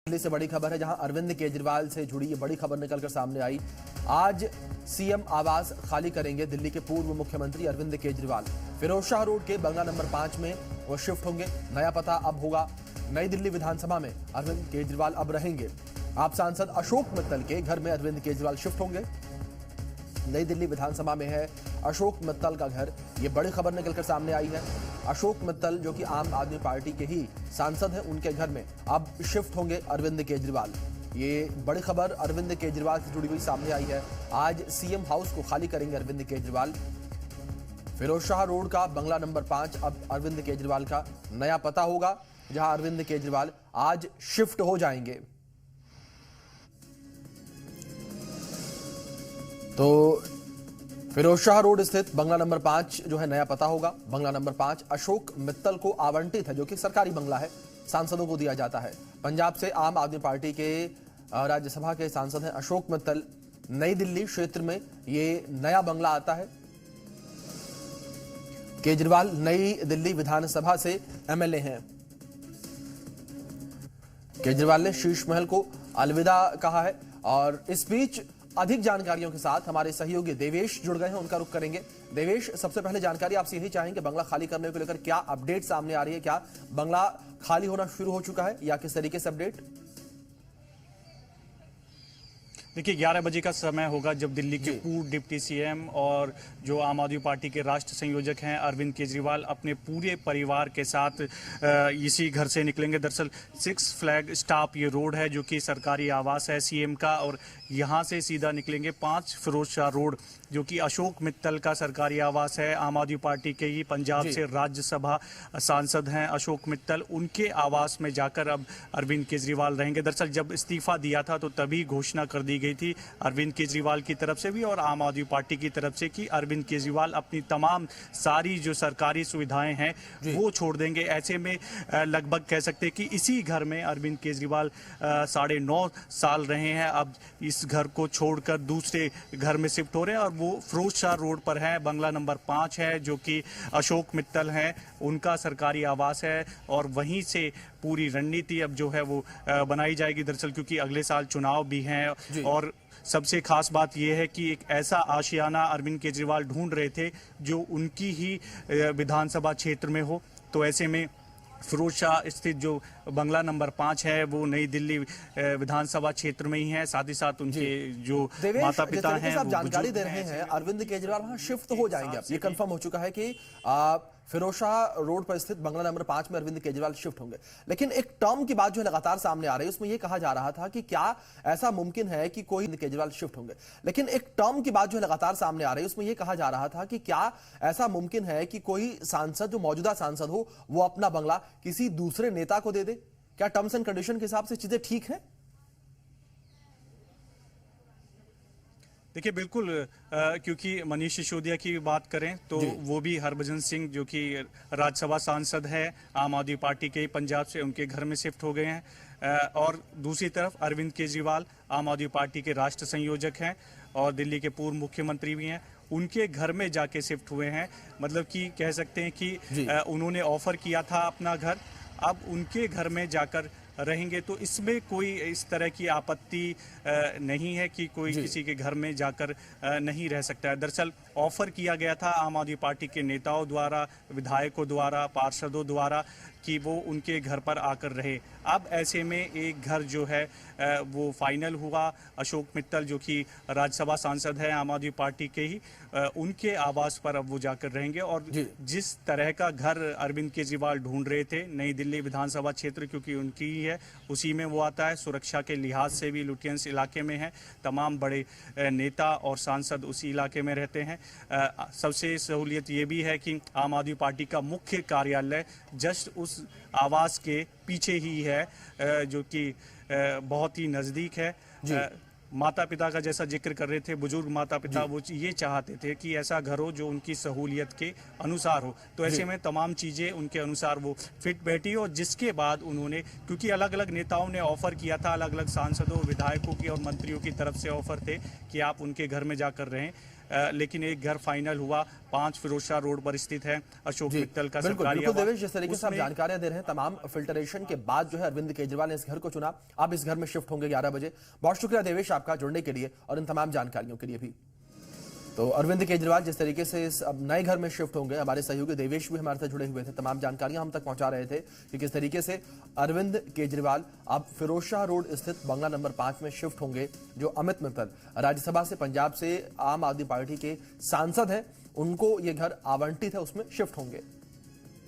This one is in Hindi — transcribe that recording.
दिल्ली से बड़ी खबर है, जहां अरविंद केजरीवाल से जुड़ी ये बड़ी खबर निकलकर सामने आई। आज सीएम आवास खाली करेंगे दिल्ली के पूर्व मुख्यमंत्री अरविंद केजरीवाल। फिरोजशाह रोड के बंगला नंबर 5 में वो शिफ्ट होंगे। नया पता अब होगा नई दिल्ली विधानसभा में अरविंद केजरीवाल अब रहेंगे। आप सांसद अशोक मित्तल के घर में अरविंद केजरीवाल शिफ्ट होंगे। नई दिल्ली विधानसभा में है अशोक मित्तल का घर। ये बड़ी खबर निकलकर सामने आई है। अशोक मित्तल जो कि आम आदमी पार्टी के ही सांसद हैं, उनके घर में अब शिफ्ट होंगे अरविंद केजरीवाल। ये बड़ी खबर अरविंद केजरीवाल से जुड़ी हुई सामने आई है। आज सीएम हाउस को खाली करेंगे अरविंद केजरीवाल। फिरोजशाह रोड का बंगला नंबर 5 अब अरविंद केजरीवाल का नया पता होगा, जहां अरविंद केजरीवाल आज शिफ्ट हो जाएंगे। तो फिरोजशाह रोड स्थित बंगला नंबर 5 जो है नया पता होगा। बंगला नंबर 5 अशोक मित्तल को आवंटित है, जो कि सरकारी बंगला है, सांसदों को दिया जाता है। पंजाब से आम आदमी पार्टी के राज्यसभा के सांसद हैं अशोक मित्तल। नई दिल्ली क्षेत्र में ये नया बंगला आता है। केजरीवाल नई दिल्ली विधानसभा से एमएलए हैं। केजरीवाल ने शीश महल को अलविदा कहा है। और इस बीच अधिक जानकारियों के साथ हमारे सहयोगी देवेश जुड़ गए हैं, उनका रुख करेंगे। देवेश, सबसे पहले जानकारी आपसे यही चाहेंगे, बंगला खाली करने को लेकर क्या अपडेट सामने आ रही है? क्या बंगला खाली होना शुरू हो चुका है या किस तरीके से अपडेट? देखिए 11 बजे का समय होगा जब दिल्ली के पूर्व डिप्टी सीएम और जो आम आदमी पार्टी के राष्ट्र संयोजक हैं अरविंद केजरीवाल अपने पूरे परिवार के साथ इसी घर से निकलेंगे। दरअसल 6 फ्लैग स्टॉप ये रोड है जो कि सरकारी आवास है सीएम का, और यहाँ से सीधा निकलेंगे 5 फिरोजशाह रोड जो कि अशोक मित्तल का सरकारी आवास है। आम आदमी पार्टी के ही पंजाब से राज्यसभा सांसद हैं अशोक मित्तल, उनके आवास में जाकर अब अरविंद केजरीवाल रहेंगे। दरअसल जब इस्तीफा दिया था तो तभी घोषणा कर दी गई थी अरविंद केजरीवाल की तरफ से भी और आम आदमी पार्टी की तरफ से कि अरविंद केजरीवाल अपनी तमाम सारी जो सरकारी सुविधाएं हैं वो छोड़ देंगे। ऐसे में लगभग कह सकते हैं कि इसी घर में अरविंद केजरीवाल 9.5 साल रहे हैं। अब इस घर को छोड़कर दूसरे घर में शिफ्ट हो रहे हैं और वो फिरोजशाह रोड पर है। बंगला नंबर 5 है जो कि अशोक मित्तल हैं, उनका सरकारी आवास है और वहीं से पूरी रणनीति अब जो है वो बनाई जाएगी। दरअसल क्योंकि अगले साल चुनाव भी हैं और सबसे खास बात यह है कि एक ऐसा आशियाना अरविंद केजरीवाल ढूंढ रहे थे जो उनकी ही विधानसभा क्षेत्र में हो। तो ऐसे में फिरोजशाह स्थित जो बंगला नंबर 5 है वो नई दिल्ली विधानसभा क्षेत्र में ही है। साथ ही साथ उनके जो माता पिता हैं वो जानकारी दे रहे हैं अरविंद केजरीवाल वहां शिफ्ट हो जाएंगे। अब ये कंफर्म हो चुका है कि फिरोजशाह रोड पर स्थित बंगला नंबर 5 में अरविंद केजरीवाल शिफ्ट होंगे। लेकिन एक टर्म की बात जो है लगातार सामने आ रही है, उसमें यह कहा जा रहा था कि क्या ऐसा मुमकिन है कि कोई केजरीवाल शिफ्ट होंगे। लेकिन एक टर्म की बात जो है लगातार सामने आ रही है, उसमें यह कहा जा रहा था कि क्या ऐसा मुमकिन है कि कोई सांसद जो मौजूदा सांसद हो वो अपना बंगला किसी दूसरे नेता को दे दे। क्या टर्म्स एंड कंडीशन के हिसाब से चीजें ठीक है? देखिए बिल्कुल, क्योंकि मनीष सिसोदिया की बात करें तो वो भी हरभजन सिंह जो कि राज्यसभा सांसद है आम आदमी पार्टी के पंजाब से, उनके घर में शिफ्ट हो गए हैं। और दूसरी तरफ अरविंद केजरीवाल आम आदमी पार्टी के राष्ट्र संयोजक हैं और दिल्ली के पूर्व मुख्यमंत्री भी हैं, उनके घर में जाके शिफ्ट हुए हैं। मतलब कि कह सकते हैं कि उन्होंने ऑफर किया था अपना घर, अब उनके घर में जाकर रहेंगे। तो इसमें कोई इस तरह की आपत्ति नहीं है कि कोई किसी के घर में जाकर नहीं रह सकता है। दरअसल ऑफर किया गया था आम आदमी पार्टी के नेताओं द्वारा, विधायकों द्वारा, पार्षदों द्वारा कि वो उनके घर पर आकर रहे। अब ऐसे में एक घर जो है वो फाइनल हुआ। अशोक मित्तल जो कि राज्यसभा सांसद है आम आदमी पार्टी के ही, उनके आवास पर अब वो जाकर रहेंगे। और जिस तरह का घर अरविंद केजरीवाल ढूंढ रहे थे नई दिल्ली विधानसभा क्षेत्र, क्योंकि उनकी ही है, उसी में वो आता है। सुरक्षा के लिहाज से भी लुटियंस इलाके में है, तमाम बड़े नेता और सांसद उसी इलाके में रहते हैं। सबसे सहूलियत ये भी है कि आम आदमी पार्टी का मुख्य कार्यालय जस्ट उस आवास के पीछे ही है, जो कि बहुत ही नज़दीक है। माता पिता का जैसा जिक्र कर रहे थे, बुजुर्ग माता पिता, वो ये चाहते थे कि ऐसा घर हो जो उनकी सहूलियत के अनुसार हो। तो ऐसे में तमाम चीज़ें उनके अनुसार वो फिट बैठी और जिसके बाद उन्होंने, क्योंकि अलग अलग नेताओं ने ऑफर किया था, अलग अलग सांसदों, विधायकों की और मंत्रियों की तरफ से ऑफर थे कि आप उनके घर में जाकर रहें। लेकिन एक घर फाइनल हुआ 5 फिरोजशाह रोड पर स्थित है अशोक मित्तल का बिल्कुल सरकारी बिल्कुल आवास। देवेश, जिस तरीके से आप जानकारियां दे रहे हैं, तमाम फिल्टरेशन के बाद जो है अरविंद केजरीवाल ने इस घर को चुना। आप इस घर में शिफ्ट होंगे 11 बजे। बहुत शुक्रिया देवेश आपका जुड़ने के लिए और इन तमाम जानकारियों के लिए भी। तो अरविंद केजरीवाल जिस तरीके से इस अब नए घर में शिफ्ट होंगे, हमारे सहयोगी देवेश भी हमारे साथ जुड़े हुए थे, तमाम जानकारियां हम तक पहुंचा रहे थे कि किस तरीके से अरविंद केजरीवाल अब फिरोजशाह रोड स्थित बंगला नंबर 5 में शिफ्ट होंगे। जो अमित मित्तल राज्यसभा से पंजाब से आम आदमी पार्टी के सांसद हैं, उनको ये घर आवंटित है, उसमें शिफ्ट होंगे।